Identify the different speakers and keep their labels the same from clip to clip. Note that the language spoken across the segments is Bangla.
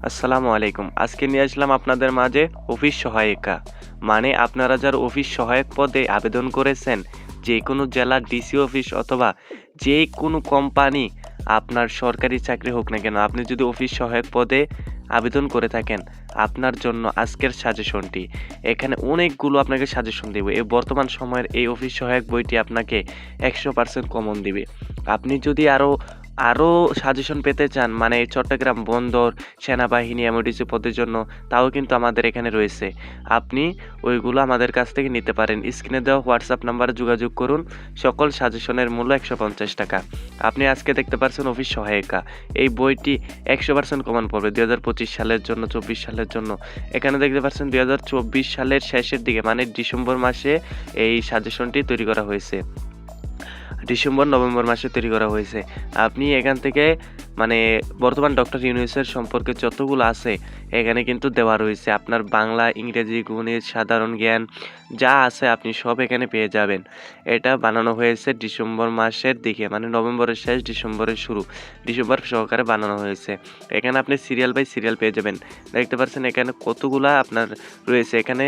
Speaker 1: আসসালামু আলাইকুম। আজকে নিয়ে আসলাম আপনাদের মাঝে অফিস সহায়িকা। মানে আপনারা যারা অফিস সহায়ক পদে আবেদন করেছেন, যেকোনো জেলার ডিসি অফিস অথবা যেকোনো কোম্পানি আপনার সরকারি চাকরি হোক না কেন, আপনি যদি অফিস সহায়ক পদে আবেদন করে থাকেন, আপনার জন্য আজকের সাজেশনটি। এখানে অনেকগুলো আপনাকে সাজেশন দেব। এই বর্তমান সময়ের এই অফিস সহায়ক বইটি আপনাকে 100% কমন দিবে। আপনি যদি আরও সাজেশন পেতে চান, মানে চট্টগ্রাম বন্দর, সেনাবাহিনী, এমওডিসি পদের জন্য, তাও কিন্তু আমাদের এখানে রয়েছে। আপনি ওইগুলো আমাদের কাছ থেকে নিতে পারেন। স্ক্রিনে দেওয়া হোয়াটসঅ্যাপ নাম্বারে যোগাযোগ করুন। সকল সাজেশনের মূল্য 150 টাকা। আপনি আজকে দেখতে পাচ্ছেন অফিস সহায়িকা। এই বইটি 100% কমন পড়বে 2025 সালের জন্য, 24 সালের জন্য। এখানে দেখতে পাচ্ছেন 2024 সালের শেষের দিকে, মানে ডিসেম্বর মাসে এই সাজেশনটি তৈরি করা হয়েছে। নভেম্বর মাসে তৈরি করা হয়েছে। আপনি এখান থেকে মানে বর্তমান ডক্টর ইউনূসের সম্পর্কে যতগুলো আছে এখানে কিন্তু দেওয়া রয়েছে। আপনার বাংলা, ইংরেজি, গণিত, সাধারণ জ্ঞান যা আছে আপনি সব এখানে পেয়ে যাবেন। এটা বানানো হয়েছে ডিসেম্বর মাসের দিকে, মানে নভেম্বরের শেষ, ডিসেম্বরের শুরু, ডিসেম্বর সহকারে বানানো হয়েছে। এখানে আপনি সিরিয়াল বাই সিরিয়াল পেয়ে যাবেন। দেখতে পাচ্ছেন এখানে কতগুলা আপনার রয়েছে। এখানে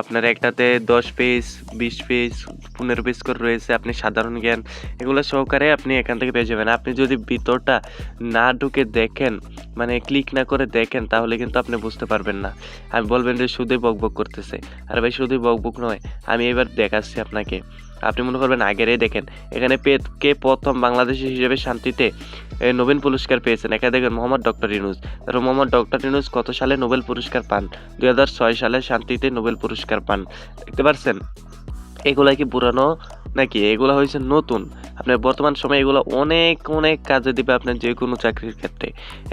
Speaker 1: আপনার একটাতে 10 পেজ, 20 পেজ, 15 পেজ করে রয়েছে। আপনি সাধারণ জ্ঞান এগুলো সহকারে আপনি এখান থেকে পেয়ে যাবেন। আপনি যদি ভিতরটা না ঢুকে দেখেন, মানে ক্লিক না করে দেখেন, তাহলে কিন্তু আপনি বুঝতে পারবেন না। আমি বলবেন যে শুধুই বকবক করতেছে। আর ভাই শুধুই বকবক নয়, আমি এবার দেখাচ্ছি আপনাকে। আপনি মনে করবেন আগেরই দেখেন। এখানে কে প্রথম বাংলাদেশি হিসেবে শান্তিতে নোবেল পুরস্কার পেয়েছেন। এখানে দেখেন মোহাম্মদ ডক্টর ইউনূস। তারপর মোহাম্মদ ডক্টর ইউনূস কত সালে নোবেল পুরস্কার পান? 2006 সালে শান্তিতে নোবেল পুরস্কার পান। দেখতে পাচ্ছেন? এগুলা কি পুরানো নাকি? এগুলা হয়েছে নতুন। আপনার বর্তমান সময়ে এগুলো অনেক কাজে দিবে আপনার যে কোনো চাকরির ক্ষেত্রে।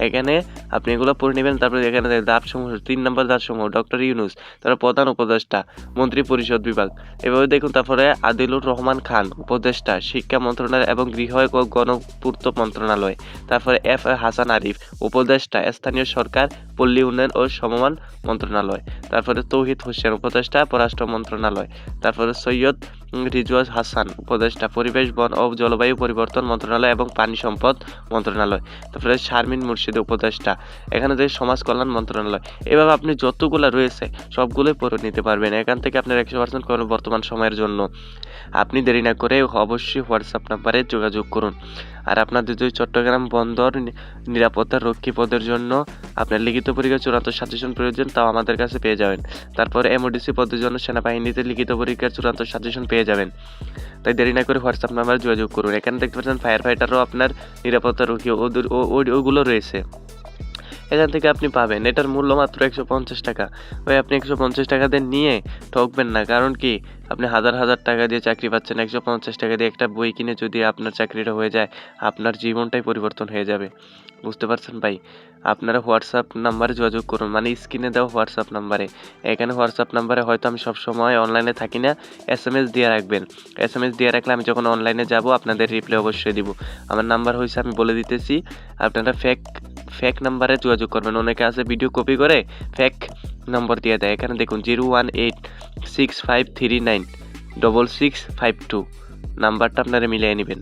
Speaker 1: এখানে আপনি এগুলো পড়ে নেবেন। তারপরে এখানে ধাপসমূহ, 3 নম্বর ধাপসমূহ, ডক্টর ইউনূস, তারপর প্রধান উপদেষ্টা, মন্ত্রী পরিষদ বিভাগ। এভাবে দেখুন। তারপরে আদিলুর রহমান খান, উপদেষ্টা, শিক্ষা মন্ত্রণালয় এবং গৃহ ও গণপূর্ত মন্ত্রণালয়। তারপরে হাসান আরিফ, উপদেষ্টা, স্থানীয় সরকার, পল্লী উন্নয়ন ও সমবায় মন্ত্রণালয়। তারপরে তৌহিদ হোসেন, উপদেষ্টা, পররাষ্ট্র মন্ত্রণালয়। তারপরে সৈয়দ রিজওয়ান হাসান, উপদেষ্টা, পরিবেশ, বন ও জলবায়ু পরিবর্তন মন্ত্রণালয় এবং পানি সম্পদ মন্ত্রণালয়। তারপরে শারমিন মুর্শিদ, উপদেষ্টা, এখানে যে সমাজ কল্যাণ মন্ত্রণালয়। এভাবে আপনি যতগুলো রয়েছে সবগুলোই পড়ে নিতে পারবেন। এখান থেকে আপনার 100% করবেন বর্তমান সময়ের জন্য। আপনি দেরি না করে অবশ্যই হোয়াটসঅ্যাপ নাম্বারে যোগাযোগ করুন। আর আপনাদের যদি চট্টগ্রাম বন্দর নিরাপত্তা রক্ষী পদের জন্য আপনার লিখিত পরীক্ষার চূড়ান্ত সাজেশন প্রয়োজন, তাও আমাদের কাছে পেয়ে যাবেন। তারপর এমওডিসি পদের জন্য সেনাবাহিনীতে লিখিত পরীক্ষার চূড়ান্ত সাজেশন পেয়ে যাবেন। তাই দেরি না করে হোয়াটসঅ্যাপ নাম্বারে যোগাযোগ করুন। এখানে দেখতে পাচ্ছেন ফায়ার ফাইটারও আপনার নিরাপত্তা রক্ষী ওগুলো রয়েছে। এখান থেকে আপনি পাবেন। এটার মূল্য মাত্র 150 টাকা। ভাই আপনি 150 টাকা দিয়ে নিয়ে ঠকবেন না। কারণ কি, আপনি হাজার টাকা দিয়ে চাকরি পাচ্ছেন, 150 টাকা দিয়ে একটা বই কিনে যদি আপনার চাকরিটা হয়ে যায়, আপনার জীবনটাই পরিবর্তন হয়ে যাবে। বুঝতে পারছেন ভাই? আপনারা হোয়াটসঅ্যাপ নাম্বারে যোগাযোগ করুন, মানে স্ক্রিনে দেওয়া হোয়াটসঅ্যাপ নাম্বারে। এখানে হোয়াটসঅ্যাপ নাম্বারে হয়তো আমি সবসময় অনলাইনে থাকি না, SMS দিয়ে রাখবেন। SMS দিয়ে রাখলে আমি যখন অনলাইনে যাব আপনাদের রিপ্লাই অবশ্যই দিব। আমার নাম্বার হয়েছে, আমি বলে দিতেছি। আপনারা ফেক নাম্বারে যোগাযোগ করবেন। অনেকে আছে ভিডিও কপি করে ফেক নম্বর দিয়ে দেয়। এখানে দেখুন 01865396652 নাম্বারটা আপনারা মিলিয়ে নেবেন।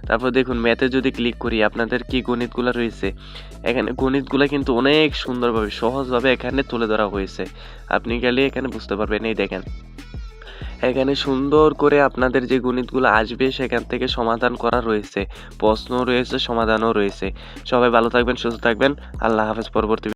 Speaker 1: তারপর দেখুন ম্যাথে যদি ক্লিক করি, আপনাদের কি গণিতগুলো রয়েছে। এখানে গণিতগুলো কিন্তু অনেক সুন্দরভাবে, সহজভাবে এখানে তুলে ধরা হয়েছে। আপনি গেলে এখানে বুঝতে পারবেন। এই দেখেন, এখানে সুন্দর করে আপনাদের যে গণিতগুলো আসবে সেখান থেকে সমাধান করা রয়েছে, প্রশ্ন রয়েছে, সমাধানও রয়েছে। সবাই ভালো থাকবেন, সুস্থ থাকবেন। আল্লাহ হাফেজ। পরবর্তী